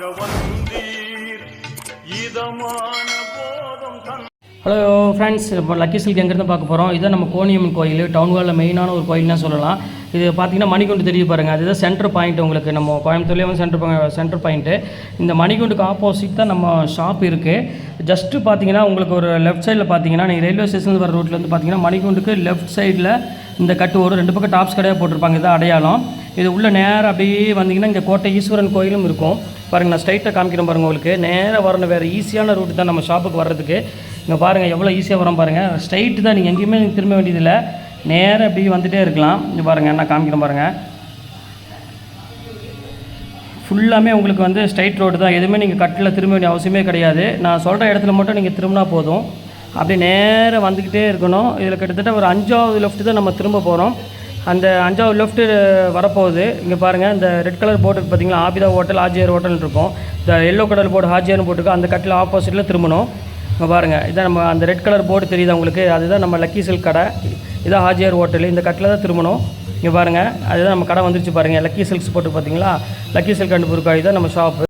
Hello friends, இப்போ lucky silk எங்கேருந்து பார்க்க போகிறோம். இதுதான் நம்ம கோணியம்மன் கோயில், டவுன் ஹாலில் மெயினான ஒரு கோயில்னு சொல்லலாம். இது பார்த்தீங்கன்னா மணிகுண்டு தெரிய பாருங்கள், அதுதான் சென்டர் பாயிண்ட். உங்களுக்கு நம்ம கோயம்புத்தூர்லேயே வந்து சென்டர் பாயிண்ட்டு. இந்த மணிகுண்டுக்கு ஆப்போசிட் தான் நம்ம ஷாப் இருக்குது. ஜஸ்ட்டு பார்த்தீங்கன்னா உங்களுக்கு ஒரு லெஃப்ட் சைடில் பார்த்தீங்கன்னா நீங்கள் ரயில்வே ஸ்டேஷன் வர ரோட்டில் வந்து பார்த்தீங்கன்னா மணிகுண்டுக்கு லெஃப்ட் சைடில் இந்த கட்டு ஒரு 2 பக்கம் டாப்ஸ் கடையாக போட்டிருப்பாங்க. இதுதான் அடையாளம். இது உள்ள நேராக அப்படியே வந்தீங்கன்னா இங்கே கோட்டை ஈஸ்வரன் கோயிலும் இருக்கும் பாருங்கள். நான் ஸ்ட்ரைட்டாக காமிக்கிறேன் பாருங்கள். உங்களுக்கு நேராக வரணும், வேறு ஈஸியான ரூட்டு தான் நம்ம ஷாப்புக்கு வர்றதுக்கு. இங்கே பாருங்கள் எவ்வளோ ஈஸியாக வரோம் பாருங்கள். ஸ்ட்ரைட்டு தான், நீங்கள் எங்கேயுமே திரும்ப வேண்டியதில்லை, நேராக அப்படியே வந்துகிட்டே இருக்கலாம். இங்கே பாருங்கள், நான் காமிக்கிறேன் பாருங்கள். ஃபுல்லாமே உங்களுக்கு வந்து ஸ்ட்ரைட் ரோடு தான், எதுவுமே நீங்கள் கட்டில் திரும்ப வேண்டிய அவசியமே கிடையாது. நான் சொல்கிற இடத்துல மட்டும் நீங்கள் திரும்பினா போதும். அப்படியே நேராக வந்துக்கிட்டே இருக்கணும். இதில் கிட்டத்தட்ட ஒரு 5வது லெஃப்ட்டு தான் நம்ம திரும்ப போகிறோம். அந்த 5வது லெஃப்ட்டு வரப்போகுது. இங்கே பாருங்கள், இந்த ரெட் கலர் போர்டு பார்த்தீங்களா, ஆபிதா ஹோட்டல், ஆஜியர் ஹோட்டல் இருக்கும். இந்த எல்லோ கலர் போர்டு ஹாஜியர்னு போட்டுருக்கு. அந்த கட்டில் ஆப்போசிட்டில் திரும்பணும். இங்கே பாருங்கள், இதான் நம்ம அந்த ரெட் கலர் போர்டு தெரியுதா உங்களுக்கு, அதுதான் நம்ம லக்கி சில்க் கடை. இதான் ஹாஜியர் ஹோட்டல். இந்த கட்டில் தான் திரும்பணும். இங்கே பாருங்கள், அதுதான் நம்ம கடை வந்துருச்சு பாருங்கள். லக்கி சில்க்ஸ் போட்டு பார்த்தீங்களா, லக்கி சில்க் அண்ட் புர்கா, இதுதான் நம்ம shop.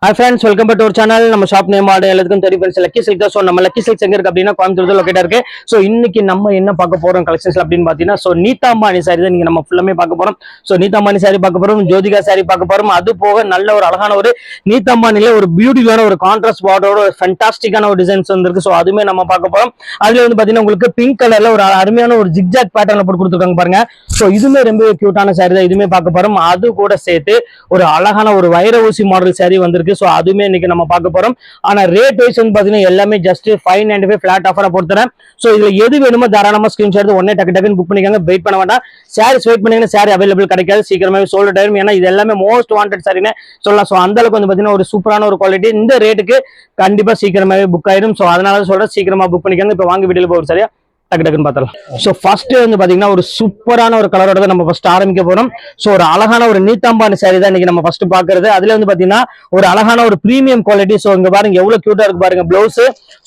Hi friends, welcome back to our channel. நம்ம ஷாப் நேம் எல்லாத்துக்கும் தெரியும் ஃப்ரெண்ட்ஸ், லக்கி சில்க் தான். ஸோ நம்ம லக்கி சில்க்ஸ் எங்கே இருக்குது அப்படின்னா கோயம்புத்தூர் லொக்கேட்டாக இருக்குது. ஸோ இன்னைக்கு நம்ம என்ன பார்க்க போகிறோம் கலெக்ஷன்ஸ் அப்படின்னு பார்த்தீங்கன்னா, ஸோ நீதாம்பானி சாரி தான் நீங்கள் நம்ம ஃபுல்லாமே பார்க்க போகிறோம். ஸோ நீதாம்பானி சாரி பார்க்க போகிறோம், ஜோதிகா சாரி பார்க்க போகிறோம். அது போக நல்ல ஒரு அழகான ஒரு நீதாம்பானியில் ஒரு பியூட்டிஃபுல்லான ஒரு கான்ட்ராஸ்ட் பார்டரோட ஒரு ஃபண்டாஸ்டிக்கான ஒரு டிசைன்ஸ் வந்துருக்கு. ஸோ அதுவுமே நம்ம பார்க்க போகிறோம். அதில் வந்து பார்த்தீங்கன்னா உங்களுக்கு பிங்க் கலரில் ஒரு அருமையான ஒரு ஜிக்ஜாக் பேட்டர்னில் போட்டு கொடுத்துருக்காங்க பாருங்க. ஸோ இதுவுமே ரொம்ப கியூட்டான சாரி தான், இதுவுமே பார்க்க போகிறோம். அது கூட சேர்த்து ஒரு அழகான ஒரு வைர ஊசி மாடல் சாரி வந்திருக்கு. ஸோ அதுவுமே இன்னைக்கு நம்ம பார்க்க போறோம். ஆனா ரேட் வைஸ் வந்து பாத்தீங்கன்னா எல்லாமே ஜஸ்ட் 595 ஃபிளாட் ஆஃபரா போட்டுறேன். ஸோ இதுல எது வேணுமோ தாராளமா ஸ்கிரீன்ஷாட் எடுத்து உடனே டக்கு புக் பண்ணிக்கோங்க. வெயிட் பண்ண வேண்டாம். சாரீஸ் வெயிட் பண்ணீங்கன்னா சாரி அவைலபிள் கிடைக்காது, சீக்கிரமாவே சோல்ட் ஆயிரும். ஏன்னா இது எல்லாமே மோஸ்ட் வாண்டட் சாரின்னு சொல்லலாம். ஸோ அந்த அளவுக்கு வந்து பாத்தீங்கன்னா ஒரு சூப்பரான ஒரு குவாலிட்டி. இந்த ரேட்டுக்கு கண்டிப்பா சீக்கிரமாவே புக் ஆயிரும். ஸோ அதனால சொல்றேன், சீக்கிரமா புக் பண்ணிக்கோங்க. இப்போ வாங்க வீடியோல போய் சரியா டக்குன்னு பார்த்தலாம். ஸோ ஃபர்ஸ்ட் வந்து பாத்தீங்கன்னா ஒரு சூப்பரான ஒரு கலரோட தான் நம்ம ஃபர்ஸ்ட் ஆரம்பிக்க போறோம். ஸோ ஒரு அழகான ஒரு நீதாம்பானி சாரி தான் இன்னைக்கு நம்ம ஃபர்ஸ்ட் பாக்குறது. அதுல வந்து பாத்தீங்கன்னா ஒரு அழகான ஒரு பிரீமியம் குவாலிட்டி. ஸோ இங்க பாருங்க எவ்வளவு கியூட்டா இருக்கு பாருங்க பிளவுஸ்.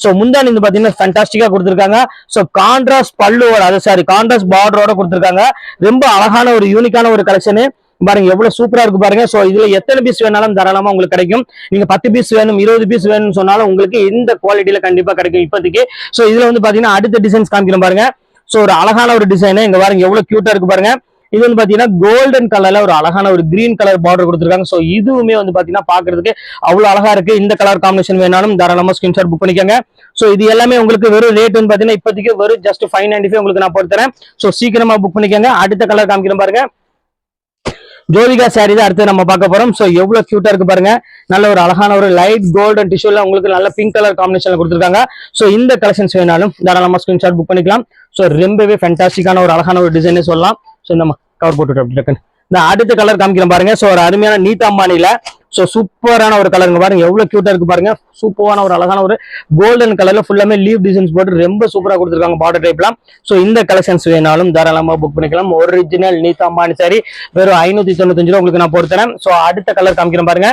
ஸோ முந்தானி வந்து பாத்தீங்கன்னா ஃபேண்டாஸ்டிக்கா கொடுத்துருக்காங்க. ஸோ கான்ட்ராஸ்ட் பல்லுவோட, அது சாரி கான்ட்ராஸ்ட் பார்டரோட கொடுத்துருக்காங்க. ரொம்ப அழகான ஒரு யூனிக்கான ஒரு கலெக்ஷன் பாருங்க, எவ்வளவு சூப்பரா இருக்கு பாருங்க. சோ இதுல எத்தனை பீஸ் வேணாலும் தாராளமா உங்களுக்கு கிடைக்கும். நீங்க 10 பீஸ் வேணும், 20 பீஸ் வேணும்னு சொன்னாலும் உங்களுக்கு இந்த குவாலிட்டியில கண்டிப்பா கிடைக்கும் இப்போதைக்கு. சோ இதுல வந்து பாத்தீங்கன்னா அடுத்த டிசைன்ஸ் காமிக்கிறோம் பாருங்க. சோ ஒரு அழகான ஒரு டிசைன் இங்க பாருங்க, எவ்வளவு கியூட்டா இருக்கு பாருங்க. இது வந்து பாத்தீங்கன்னா கோல்டன் கலர்ல ஒரு அழகான ஒரு கிரீன் கலர் பார்டர் கொடுத்துருக்காங்க. சோ இதுவுமே வந்து பாத்தீங்கன்னா பாக்குறதுக்கு அவ்வளவு அழகா இருக்கு. இந்த கலர் காம்பினேஷன் வேணாலும் தாராளமா ஸ்கிரீன்ஷாட் புக் பண்ணிக்கோங்க. சோ இது எல்லாமே உங்களுக்கு வெறும் ரேட் வந்து பாத்தீங்கன்னா இப்போதைக்கு வெறும் ஜஸ்ட் 595 உங்களுக்கு நான் போட்டு தரேன். சோ சீக்கிரமா புக் பண்ணிக்கோங்க. அடுத்த கலர் காமிக்கிறோம் பாருங்க, ஜோதிகா சாரி தான் அடுத்து நம்ம பார்க்க போறோம். சோ எவ்வளவு கியூட்டா இருக்கு பாருங்க. நல்ல ஒரு அழகான ஒரு லைட் கோல்டன் டிஷ்யூல உங்களுக்கு நல்ல பிங்க் கலர் காம்பினேஷன்ல கொடுத்துருக்காங்க. சோ இந்த கலெக்ஷன்ஸ் வேணாலும் தாராளமா ஸ்கிரீன்ஷாட் புக் பண்ணிக்கலாம். சோ ரொம்பவே ஃபேண்டாஸ்டிக்கான ஒரு அழகான ஒரு டிசைனே சொல்லலாம். சோ நம்ம கவர் போட்டுட்டு அப்படி இருக்குன்னு இந்த அடுத்த கலர் காமிக்கிறேன் பாருங்க. சோ ஒரு அருமையான நீதாம்பானில சோ சூப்பரான ஒரு கலருங்க பாருங்க, எவ்வளவு கியூட்டா இருக்கு பாருங்க. சூப்பரான ஒரு அழகான ஒரு கோல்டன் கலர்ல ஃபுல்லாமே லீவ் டிசைன்ஸ் போட்டு ரொம்ப சூப்பரா கொடுத்துருக்காங்க பார்டர் டைப்லாம். சோ இந்த கலெக்ஷன்ஸ் வேணாலும் தாராளமா புக் பண்ணிக்கலாம். ஒரிஜினல் நீதாம்பானி சாரி வெறும் 595 ரூபா உங்களுக்கு நான் போட்டு தரேன். சோ அடுத்த கலர் காமிக்கிறேன் பாருங்க.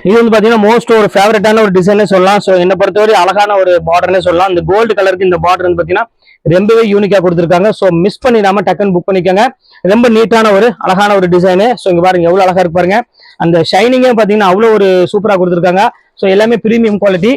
இது வந்து பாத்தீங்கன்னா மோஸ்ட் ஒரு ஃபேவரட்டான ஒரு டிசைனே சொல்லலாம். சோ என்ன பொறுத்தவரை அழகான ஒரு பார்டர்னே சொல்லலாம். இந்த கோல்டு கலருக்கு இந்த பார்டர் வந்து பாத்தீங்கன்னா ரொம்பவே யூனிக்கா கொடுத்துருக்காங்க. சோ மிஸ் பண்ணிடாம டக்குன்னு புக் பண்ணிக்கோங்க. ரொம்ப நீட்டான ஒரு அழகான ஒரு டிசைனு. சோ இங்க பாருங்க எவ்வளவு அழகா இருக்கு பாருங்க. அந்த ஷைனிங்கே பாத்தீங்கன்னா அவ்வளவு ஒரு சூப்பரா கொடுத்துருக்காங்க. சோ எல்லாமே பிரீமியம் குவாலிட்டி.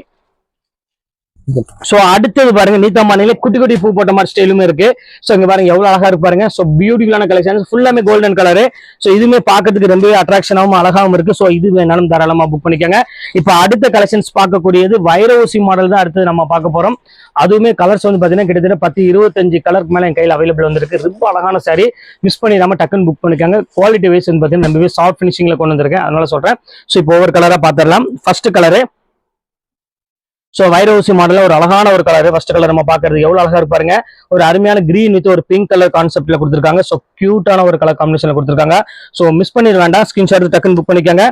சோ அடுத்தது பாருங்க, நீதாம்பானில குட்டி குட்டி பூ போட்ட மாதிரி ஸ்டைலுமே இருக்கு. சோ இங்க பாருங்க எவ்வளவு அழகா இருக்கு பாருங்க. சோ பியூட்டிஃபுல்லான கலெக்ஷன், ஃபுல்லாமே கோல்டன் கலர். சோ இதுவுமே பாக்கிறதுக்கு ரொம்பவே அட்ராக்ஷனாவும் அழகாவும் இருக்கு. சோ இது வேணாலும் தாராளமா புக் பண்ணிக்கோங்க. இப்ப அடுத்த கலெக்ஷன்ஸ் பார்க்கக்கூடியது வைர ஊசி மாடல் தான் அடுத்து நம்ம பார்க்க போறோம். அதுவுமே கலர்ஸ் வந்து பாத்தீங்கன்னா கிட்டத்தட்ட 10-25 கலருக்கு மேல என் கையில் அவைலபிள் வந்திருக்கு. ரொம்ப அழகான சாரி, மிஸ் பண்ணிடாம டக்குன்னு புக் பண்ணிக்கோங்க. குவாலிட்டி வைஸ் வந்து பாத்தீங்கன்னா ரொம்பவே சாஃப்ட் பினிஷிங்ல கொண்டு வந்திருக்கேன், அதனால சொல்றேன். சோ இப்போ ஒவ்வொரு கலரா பாத்திரலாம். ஃபர்ஸ்ட் கலரு சோ வைர ஊசி மாடல்ல ஒரு அழகான ஒரு கலர். ஃபர்ஸ்ட் கலர் நம்ம பாக்குறது எவ்வளவு அழகா இருக்கு பாருங்க. ஒரு அருமையான கிரீன் வித் ஒரு பிங்க் கலர் கான்செப்ட்ல கொடுத்துருக்காங்க. சோ கியூட்டான ஒரு கலர் காம்பினேஷன்ல கொடுத்துருக்காங்க. சோ மிஸ் பண்ணிட வேண்டாம், ஸ்கிரீன்ஷாட் டக்குன்னு புக் பண்ணிக்கோங்க.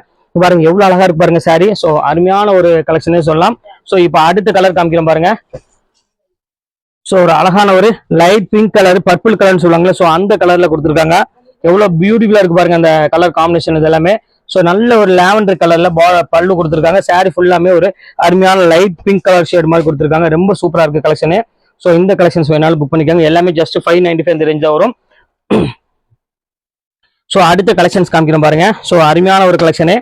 பாருங்க எவ்வளவு அழகா இருக்கு பாருங்க சாரி. சோ அருமையான ஒரு கலெக்ஷனே சொல்லலாம். சோ இப்போ அடுத்த கலர் காமிக்கிறோம் பாருங்க. சோ ஒரு அழகான ஒரு லைட் பிங்க் கலர், பர்பிள் கலர்னு சொல்லுவாங்கல்ல, சோ அந்த கலர்ல கொடுத்துருக்காங்க. எவ்வளவு பியூட்டிஃபுல்லா இருக்கு பாருங்க அந்த கலர் காம்பினேஷன். இது எல்லாமே சோ நல்ல ஒரு லாவெண்டர் கலர்ல பல்லு கொடுத்துருக்காங்க. சாரி ஃபுல்லாமே ஒரு அருமையான லைட் பிங்க் கலர் ஷேட் மாதிரி கொடுத்துருக்காங்க. ரொம்ப சூப்பரா இருக்கு கலெக்ஷனு. ஸோ இந்த கலெக்ஷன்ஸ் வேணாலும் புக் பண்ணிக்கோங்க. எல்லாமே ஜஸ்ட் 595 இந்த ரேஞ்ச் தான் வரும். ஸோ அடுத்த கலெக்ஷன்ஸ் காமிக்கிறோம் பாருங்க. ஸோ அருமையான ஒரு கலெக்ஷனு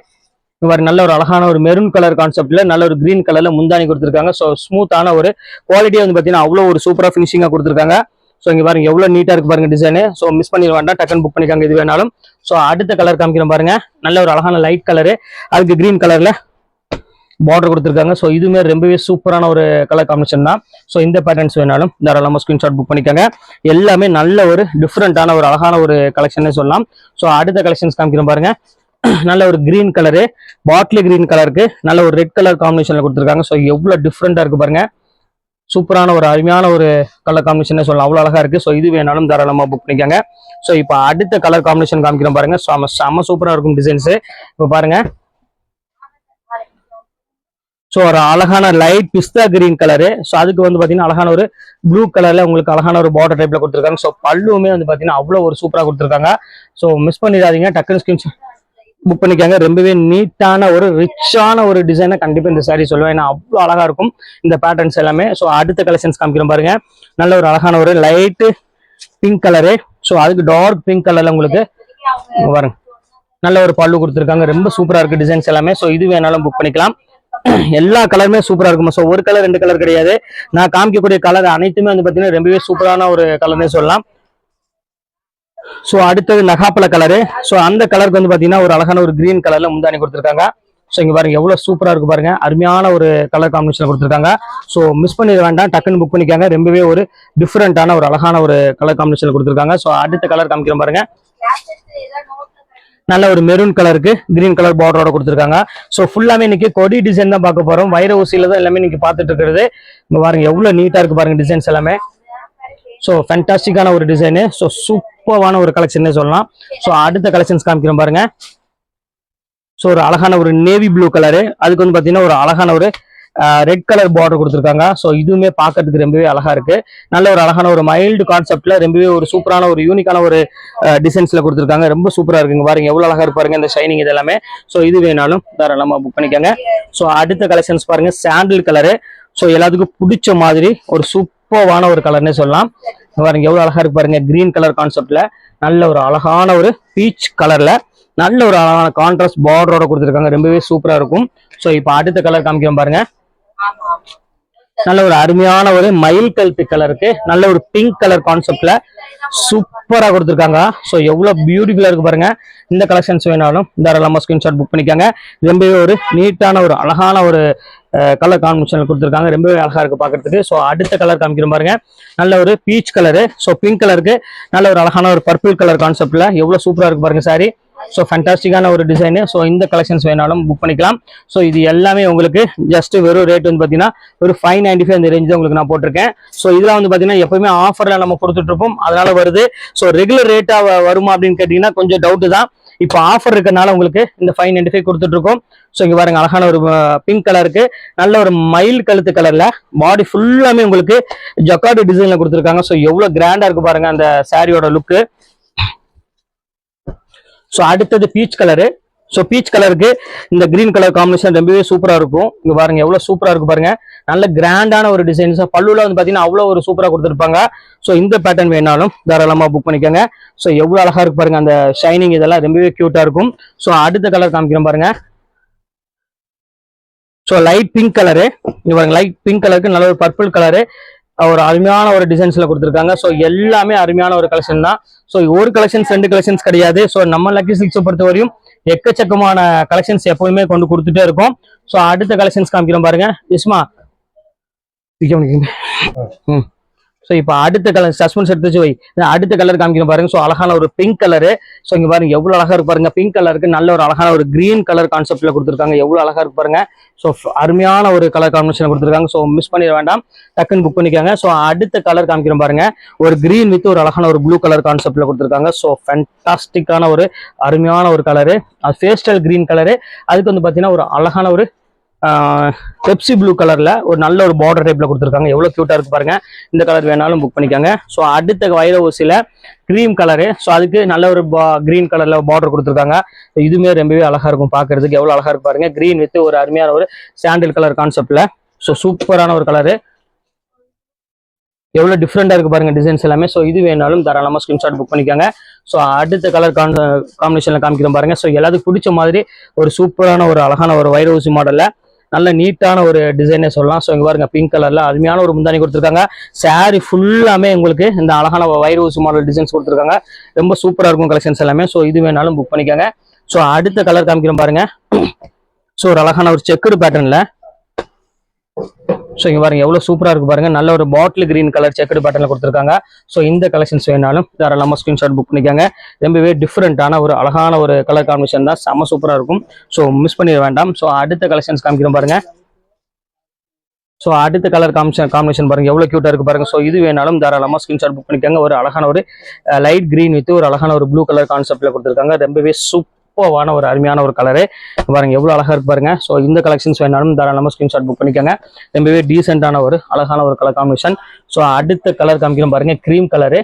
நல்ல ஒரு அழகான ஒரு மெரூன் கலர் கான்செப்ட்ல நல்ல ஒரு கிரீன் கலர்ல முந்தானி கொடுத்துருக்காங்க. ஸோ ஸ்மூத்தான ஒரு குவாலிட்டியா வந்து பாத்தீங்கன்னா அவ்வளோ ஒரு சூப்பரா ஃபினிஷிங்கா கொடுத்துருக்காங்க. ஸோ இங்க பாருங்க எவ்வளவு நீட்டா இருக்கு பாருங்க டிசைனு. ஸோ மிஸ் பண்ணிட வேண்டாம், டக்குன்னு புக் பண்ணிக்காங்க இது வேணாலும். ஸோ அடுத்த கலர் காமிக்கிறோம் பாருங்க. நல்ல ஒரு அழகான லைட் கலரு, அதுக்கு கிரீன் கலர்ல பார்டர் கொடுத்துருக்காங்க. ஸோ இதுவுமே ரொம்பவே சூப்பரான ஒரு கலர் காம்பினேஷன் தான். ஸோ இந்த பேட்டர்ன்ஸ் வேணாலும் தாராளமாக ஸ்கிரீன்ஷாட் புக் பண்ணிக்கோங்க. எல்லாமே நல்ல ஒரு டிஃப்ரெண்டான ஒரு அழகான ஒரு கலெக்ஷன் சொல்லலாம். ஸோ அடுத்த கலெக்ஷன்ஸ் காமிக்கிறோம் பாருங்க. நல்ல ஒரு கிரீன் கலரு, பாட்டில் கிரீன் கலருக்கு நல்ல ஒரு ரெட் கலர் காம்பினேஷன்ல கொடுத்துருக்காங்க. ஸோ எவ்வளவு டிஃப்ரெண்டா இருக்கு பாருங்க. சூப்பரான ஒரு அருமையான ஒரு கலர் காம்பினேஷன் சொல்லலாம், அவ்வளோ அழகா இருக்கு. ஸோ இது வேணாலும் தாராளமாக புக் பண்ணிக்கோங்க. ஸோ இப்போ அடுத்த கலர் காம்பினேஷன் காமிக்கிறோம் பாருங்க. செம்ம சூப்பரா இருக்கும் டிசைன்ஸ். இப்போ பாருங்க. ஸோ ஒரு அழகான லைட் பிஸ்தா கிரீன் கலரு. ஸோ அதுக்கு வந்து பார்த்தீங்கன்னா அழகான ஒரு ப்ளூ கலர்ல உங்களுக்கு அழகான ஒரு பார்டர் டைப்ல கொடுத்துருக்காங்க. ஸோ பல்லுமே வந்து பார்த்தீங்கன்னா அவ்வளோ ஒரு சூப்பராக கொடுத்துருக்காங்க. ஸோ மிஸ் பண்ணிடாதீங்க, டக்குனு ஸ்கிரீன்ஷாட் புக் பண்ணிக்காங்க. ரொம்பவே நீட்டான ஒரு ரிச்சான ஒரு டிசைனை கண்டிப்பா இந்த சாரீ சொல்லுவேன், ஏன்னா அவ்வளோ அழகா இருக்கும் இந்த பேட்டர்ன்ஸ் எல்லாமே. ஸோ அடுத்த கலெக்ஷன்ஸ் காமிக்கிறோம் பாருங்க. நல்ல ஒரு அழகான ஒரு லைட் பிங்க் கலரு. ஸோ அதுக்கு டார்க் பிங்க் கலர்ல உங்களுக்கு பாருங்க நல்ல ஒரு பல்லு கொடுத்துருக்காங்க. ரொம்ப சூப்பரா இருக்கு டிசைன்ஸ் எல்லாமே. ஸோ இது வேணாலும் புக் பண்ணிக்கலாம். எல்லா கலருமே சூப்பரா இருக்கும். ஸோ ஒரு கலர் ரெண்டு கலர் கிடையாது, நான் காமிக்கக்கூடிய கலர் அனைத்துமே வந்து பாத்தீங்கன்னா ரொம்பவே சூப்பரான ஒரு கலர்னே சொல்லலாம். ஸோ அடுத்தது நகாப்பழ கலரு. ஸோ அந்த கலருக்கு வந்து பாத்தீங்கன்னா ஒரு அழகான ஒரு கிரீன் கலர்ல முந்தானி கொடுத்துருக்காங்க. ஸோ இங்க பாருங்க எவ்வளவு சூப்பரா இருக்கு பாருங்க. அருமையான ஒரு கலர் காம்பினேஷன் கொடுத்துருக்காங்க. ஸோ மிஸ் பண்ணிட வேண்டாம், டக்குன்னு புக் பண்ணிக்காங்க. ரொம்பவே ஒரு டிஃப்ரெண்டான ஒரு அழகான ஒரு கலர் காம்பினேஷன் கொடுத்துருக்காங்க. ஸோ அடுத்த கலர் காமிக்கிறோம் பாருங்க. நல்ல ஒரு மெரூன் கலருக்கு கிரீன் கலர் பார்டரோட கொடுத்துருக்காங்க. ஸோ ஃபுல்லாமே இன்னைக்கு கொடி டிசைன் தான் பார்க்க போறோம். வைர ஊசியில தான் எல்லாமே இன்னைக்கு பார்த்துட்டு இருக்கிறது. இங்க பாருங்க எவ்வளவு நீட்டா இருக்கு பாருங்க டிசைன்ஸ் எல்லாமே. ஸோ ஃபேண்டாஸ்டிக்கான ஒரு டிசைனு. ஸோ சூப்பரான ஒரு கலெக்ஷன் சொல்லலாம். ஸோ அடுத்த கலெக்ஷன்ஸ் காமிக்கிறோம் பாருங்க. ஸோ ஒரு அழகான ஒரு நேவி ப்ளூ கலரு, அதுக்கு வந்து பார்த்தீங்கன்னா ஒரு அழகான ஒரு ரெட் கலர் பார்டர் கொடுத்துருக்காங்க. ஸோ இதுவுமே பார்க்கறதுக்கு ரொம்பவே அழகா இருக்கு. நல்ல ஒரு அழகான ஒரு மைல்டு கான்செப்ட்ல ரொம்பவே ஒரு சூப்பரான ஒரு யூனிக்கான ஒரு டிசைன்ஸ்ல கொடுத்துருக்காங்க. ரொம்ப சூப்பரா இருக்குங்க பாருங்க, எவ்வளவு அழகா இருப்பாருங்க இந்த ஷைனிங் இது எல்லாமே. ஸோ இது வேணாலும் தாராளமா புக் பண்ணிக்கோங்க. ஸோ அடுத்த கலெக்ஷன்ஸ் பாருங்க, சாண்டில் கலரு. ஸோ எல்லாத்துக்கும் பிடிச்ச மாதிரி ஒரு சூப்பரான ஒரு கலர்னே சொல்லலாம். பாருங்க எவ்வளவு அழகா இருக்கு பாருங்க. கிரீன் கலர் கான்செப்ட்ல நல்ல ஒரு அழகான ஒரு பீச் கலர்ல நல்ல ஒரு அழகான கான்ட்ராஸ்ட் பார்டரோட கொடுத்துருக்காங்க. ரொம்பவே சூப்பரா இருக்கும். ஸோ இப்போ அடுத்த கலர் காமிக்கிறோம் பாருங்க. நல்ல ஒரு அருமையான ஒரு மயில் கழுத்து கலருக்கு நல்ல ஒரு பிங்க் கலர் கான்செப்ட்ல சூப்பரா கொடுத்துருக்காங்க. ஸோ எவ்வளவு பியூட்டிஃபுல்லா இருக்கு பாருங்க. இந்த கலெக்ஷன்ஸ் வேணாலும் தாராளமா ஸ்கிரீன்ஷாட் புக் பண்ணிக்காங்க. ரொம்பவே ஒரு நீட்டான ஒரு அழகான ஒரு கலர் காம்பினேஷன் கொடுத்துருக்காங்க. ரொம்பவே அழகா இருக்கு பாக்குறதுக்கு. ஸோ அடுத்த கலர் காமிக்கிறோம் பாருங்க. நல்ல ஒரு பீச் கலரு. ஸோ பிங்க் கலருக்கு நல்ல ஒரு அழகான ஒரு பர்பிள் கலர் கான்செப்ட்ல எவ்வளவு சூப்பரா இருக்கு பாருங்க சாரி. ஸோ ஃபேண்டாஸ்டிக்கான ஒரு டிசைனு. ஸோ இந்த கலெக்ஷன்ஸ் வேணாலும் புக் பண்ணிக்கலாம். ஸோ இது எல்லாமே உங்களுக்கு ஜஸ்ட் வெறும் ரேட் வந்து பார்த்தீங்கன்னா ஒரு 595 இந்த ரேஞ்ச் தான் உங்களுக்கு நான் போட்டிருக்கேன். ஸோ இதெல்லாம் வந்து பார்த்தீங்கன்னா எப்பவுமே ஆஃபர்ல நம்ம கொடுத்துட்டு இருப்போம், அதனால வருது. ஸோ ரெகுலர் ரேட்டா வருமா அப்படின்னு கேட்டீங்கன்னா கொஞ்சம் டவுட் தான். இப்போ ஆஃபர் இருக்கனால உங்களுக்கு இந்த 595 கொடுத்துட்டு இருக்கோம். ஸோ இங்க பாருங்க அழகான ஒரு பிங்க் கலருக்கு நல்ல ஒரு மயில் கழுத்து கலர்ல பாடி ஃபுல்லாமே உங்களுக்கு ஜக்கார்டு டிசைன்ல கொடுத்துருக்காங்க. ஸோ எவ்வளவு கிராண்டா இருக்கு பாருங்க அந்த சாரியோட லுக்கு. ஸோ அடுத்தது பீச் கலரு. ஸோ பீச் கலருக்கு இந்த கிரீன் கலர் காம்பினேஷன் ரொம்பவே சூப்பரா இருக்கும். இங்க பாருங்க எவ்வளவு சூப்பரா இருக்கு பாருங்க. நல்ல கிராண்டான ஒரு டிசைன்ஸ். பல்லுல வந்து பாத்தீங்கன்னா அவ்வளவு ஒரு சூப்பரா கொடுத்துருப்பாங்க. ஸோ இந்த பேட்டர்ன் வேணாலும் தாராளமா புக் பண்ணிக்கோங்க. ஸோ எவ்வளவு அழகா இருக்கு பாருங்க அந்த ஷைனிங், இதெல்லாம் ரொம்பவே கியூட்டா இருக்கும். ஸோ அடுத்த கலர் காமிக்கிறோம் பாருங்க. So light pink colour. இங்க பாருங்க லைட் பிங்க் கலருக்கு நல்ல ஒரு பர்பிள் கலரு ஒரு அருமையான ஒரு டிசைன்ஸ்ல கொடுத்துருக்காங்க. ஸோ எல்லாமே அருமையான ஒரு கலெக்ஷன் தான். ஸோ ஒரு கலெக்ஷன்ஸ் ரெண்டு கலெக்ஷன்ஸ் கிடையாது. ஸோ நம்ம லக்கி சில்க்ஸை பொறுத்த வரையும் எக்கச்சக்கமான கலெக்ஷன்ஸ் எப்பவுமே கொண்டு கொடுத்துட்டே இருக்கும். ஸோ அடுத்த கலெக்ஷன்ஸ் காமிக்கிறோம் பாருங்க. இஸ்மா ஸோ இப்போ அடுத்த கலர் சஸ்பென்ஸ் எடுத்து வச்சு வை. அடுத்த கலர் காமிக்கிறோம் பாருங்க. ஸோ அழகான ஒரு பிங்க் கலரு. ஸோ இங்க பாருங்க எவ்வளவு அழகா இருக்கு பாருங்க. பிங்க் கலருக்கு நல்ல ஒரு அழகான ஒரு கிரீன் கலர் கான்செப்ட்ல கொடுத்துருக்காங்க. எவ்வளவு அழகா இருக்கு பாருங்க. ஸோ அருமையான ஒரு கலர் காம்பினேஷன் கொடுத்துருக்காங்க. ஸோ மிஸ் பண்ணிட வேண்டாம், டக்குன்னு புக் பண்ணிக்காங்க. ஸோ அடுத்த கலர் காமிக்கிறோம் பாருங்க. ஒரு கிரீன் வித் ஒரு அழகான ஒரு ப்ளூ கலர் கான்செப்ட்ல கொடுத்துருக்காங்க. ஸோ ஃபேண்டாஸ்டிக்கான ஒரு அருமையான ஒரு கலரு. அது பேஸ்டல் கிரீன் கலரு. அதுக்கு வந்து பாத்தீங்கன்னா ஒரு அழகான ஒரு பெப்சி ப்ளூ கலர்ல ஒரு நல்ல ஒரு பார்டர் டைப்ல கொடுத்துருக்காங்க. எவ்வளவு கியூட்டா இருக்கு பாருங்க. இந்த கலர் வேணாலும் புக் பண்ணிக்காங்க. ஸோ அடுத்த வைர ஊசியில கிரீம் கலரு. ஸோ அதுக்கு நல்ல ஒரு கிரீன் கலர்ல பார்டர் கொடுத்துருக்காங்க. இதுவுமே ரொம்பவே அழகா இருக்கும் பாக்குறதுக்கு. எவ்வளவு அழகா இருக்கு பாருங்க. கிரீன் வித் ஒரு அருமையான ஒரு சாண்டில் கலர் கான்செப்ட்ல. ஸோ சூப்பரான ஒரு கலரு. எவ்வளோ டிஃப்ரெண்டாக இருக்குது பாருங்க டிசைன்ஸ் எல்லாமே. ஸோ இது வேணாலும் தாராளமாக ஸ்க்ரீன்ஷாட் புக் பண்ணிக்கோங்க. ஸோ அடுத்த கலர் காம்பினேஷனில் காமிக்கிறோம் பாருங்க. ஸோ எல்லாத்துக்கும் பிடிச்ச மாதிரி ஒரு சூப்பரான ஒரு அழகான ஒரு வைர ஊசி மாடலில் நல்ல நீட்டான ஒரு டிசைனே சொல்லலாம். ஸோ இங்கே பாருங்க பிங்க் கலரில் அருமையான ஒரு முந்தானி கொடுத்துருக்காங்க. சாரி ஃபுல்லாமே உங்களுக்கு இந்த அழகான வைர ஊசி மாடல் டிசைன்ஸ் கொடுத்துருக்காங்க. ரொம்ப சூப்பராக இருக்கும் கலெக்ஷன்ஸ் எல்லாமே. ஸோ இது வேணாலும் புக் பண்ணிக்கோங்க. ஸோ அடுத்த கலர் காமிக்கிறோம் பாருங்க. ஸோ ஒரு அழகான ஒரு செக்குடு பேட்டர்னில். ஸோ இங்கே பாருங்க எவ்வளோ சூப்பராக இருக்கு பாருங்க. நல்ல ஒரு பாட்டில் கிரீன் கலர் செக்குடு பேட்டர்ல கொடுத்துருக்காங்க. ஸோ இந்த கலெக்ஷன்ஸ் வேணாலும் தாராளமாக ஸ்க்ரீன்ஷாட் புக் பண்ணிக்காங்க. ரொம்பவே டிஃப்ரெண்டான ஒரு அழகான ஒரு கலர் காம்பினேஷன் தான். செம்ம சூப்பராக இருக்கும். ஸோ மிஸ் பண்ணிட வேண்டாம். ஸோ அடுத்த கலெக்ஷன்ஸ் காமிக்கிறோம் பாருங்க. ஸோ அடுத்த கலர் காம்பினேஷன் பாருங்க எவ்வளோ கியூட்டா இருக்கு பாருங்க. ஸோ இது வேணாலும் தாராளமாக ஸ்க்ரீன்ஷாட் புக் பண்ணிக்காங்க. ஒரு அழகான ஒரு லைட் கிரீன் வித் ஒரு அழகான ஒரு ப்ளூ கலர் கான்செப்ட்ல கொடுத்துருக்காங்க. ரொம்பவே சூப்பரான ஒரு அருமையான ஒரு கலரு பாருங்க எவ்வளவு அழகா இருக்கு பாருங்க. ஸோ இந்த கலெக்ஷன்ஸ் வேணாலும் தாராளமாக ஸ்கிரீன்ஷாட் புக் பண்ணிக்கோங்க. ரொம்பவே டீசென்டான ஒரு அழகான ஒரு கலர் காம்பினேஷன். ஸோ அடுத்த கலர் காமிக்கிறோம் பாருங்க கிரீம் கலரு.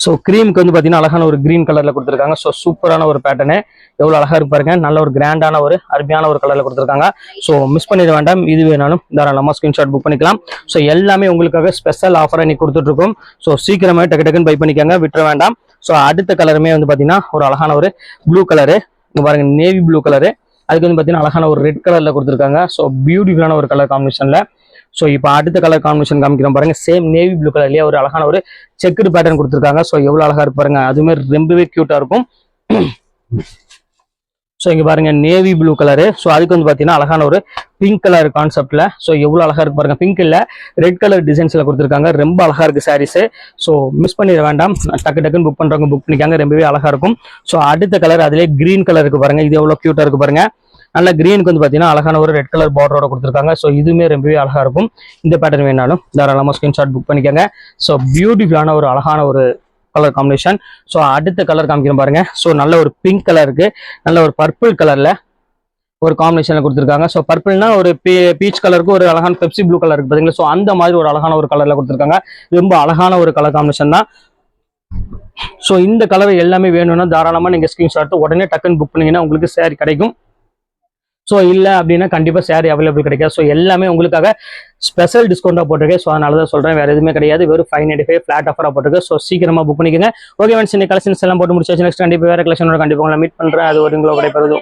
ஸோ கிரீமுக்கு வந்து பார்த்தீங்கன்னா அழகான ஒரு கிரீன் கலர்ல கொடுத்துருக்காங்க. ஸோ சூப்பரான ஒரு பேட்டர்னு எவ்வளோ அழகா இருக்கு பாருங்க. நல்ல ஒரு கிராண்டான ஒரு அருமையான ஒரு கலர்ல கொடுத்துருக்காங்க. ஸோ மிஸ் பண்ணிட வேண்டாம். இது வேணாலும் தாராளமாக ஸ்கிரீன்ஷாட் புக் பண்ணிக்கலாம். ஸோ எல்லாமே உங்களுக்காக ஸ்பெஷல் ஆஃபர் இன்னைக்கு கொடுத்துட்டு இருக்கோம். ஸோ சீக்கிரமே டக்கு டக்குன்னு பை பண்ணிக்கோங்க, விட்டுற வேண்டாம். ஸோ அடுத்த கலருமே வந்து பார்த்தீங்கன்னா ஒரு அழகான ஒரு ப்ளூ கலரு. இங்கே பாருங்க நேவி ப்ளூ கலரு. அதுக்கு வந்து பார்த்தீங்கன்னா அழகான ஒரு ரெட் கலர்ல கொடுத்துருக்காங்க. ஸோ பியூட்டிஃபுல்லான ஒரு கலர் காம்பினேஷன்ல. ஸோ இப்போ அடுத்த கலர் காம்பினேஷன் காமிக்கிறோம் பாருங்க. சேம் நேவி ப்ளூ கலர்லயே ஒரு அழகான ஒரு செக்குடு பேட்டர்ன் கொடுத்துருக்காங்க. ஸோ எவ்வளோ அழகா இருக்கு பாருங்க. அதுவுமே ரொம்பவே கியூட்டா இருக்கும். ஸோ இங்க பாருங்க நேவி ப்ளூ கலரு. ஸோ அதுக்கு வந்து பார்த்தீங்கன்னா அழகான ஒரு பிங்க் கலர் கான்செப்ட்ல. ஸோ எவ்வளோ அழகா இருக்கு பாருங்க. பிங்க் இல்ல ரெட் கலர் டிசைன்ஸ்ல கொடுத்துருக்காங்க. ரொம்ப அழகா இருக்கு சாரீஸ். ஸோ மிஸ் பண்ணிட வேண்டாம். டக்கு டக்குன்னு புக் பண்றவங்க புக் பண்ணிக்காங்க. ரொம்பவே அழகா இருக்கும். ஸோ அடுத்த கலர் அதுலேயே கிரீன் கலர் இருக்கு பாருங்க. இது எவ்வளோ கியூட்டா இருக்கு பாருங்க. நல்ல கிரீனுக்கு வந்து பார்த்தீங்கன்னா அழகான ஒரு ரெட் கலர் பார்டரோட கொடுத்துருக்காங்க. ஸோ இதுவுமே ரொம்பவே அழகா இருக்கும். இந்த பேட்டர்ன் வேணாலும் தாராளமாக ஸ்கிரீன்ஷாட் புக் பண்ணிக்கோங்க. ஸோ பியூட்டிஃபுல்லான ஒரு அழகான ஒரு கலர் காம்பினேஷன். ஸோ அடுத்த கலர் காமிக்கிறோம் பாருங்க. ஸோ நல்ல ஒரு பிங்க் கலருக்கு நல்ல ஒரு பர்பிள் கலர்ல ஒரு காம்பினேஷன்ல கொடுத்துருக்காங்க. ஸோ பர்பிள்னா ஒரு பீச் கலருக்கு ஒரு அழகான பெப்சி ப்ளூ கலர் இருக்கு பாத்தீங்களா. ஸோ அந்த மாதிரி ஒரு அழகான ஒரு கலர்ல கொடுத்துருக்காங்க. ரொம்ப அழகான ஒரு கலர் காம்பினேஷன் தான். ஸோ இந்த கலர் எல்லாமே வேணும்னா தாராளமா நீங்க ஸ்கிரீன்ஷாட் உடனே டக்குன்னு புக் பண்ணீங்கன்னா உங்களுக்கு சேரீ கிடைக்கும். ஸோ இல்லை அப்படின்னா கண்டிப்பாக சேரீ அவைலபிள் கிடைக்காது. ஸோ எல்லாமே உங்களுக்காக ஸ்பெஷல் டிஸ்கவுண்டாக போட்டிருக்கேன். ஸோ அதனால தான் சொல்கிறேன், வேறு எதுவுமே கிடையாது. வெறும் 595 ஃபிளாட் ஆஃபராக போட்டிருக்கு. ஸோ சீக்கிரமாக புக் பண்ணிக்கோங்க. ஓகே ஃப்ரெண்ட்ஸ், இந்த கலெக்ஷன்ஸ் எல்லாம் போட்டு முடிச்சாச்சு. நெக்ஸ்ட் கண்டிப்பாக வேறு கலெக்ஷனோட கண்டிப்பாக உங்களை மீட் பண்ணுறேன். அது ஒரு உங்களோட பெறுது.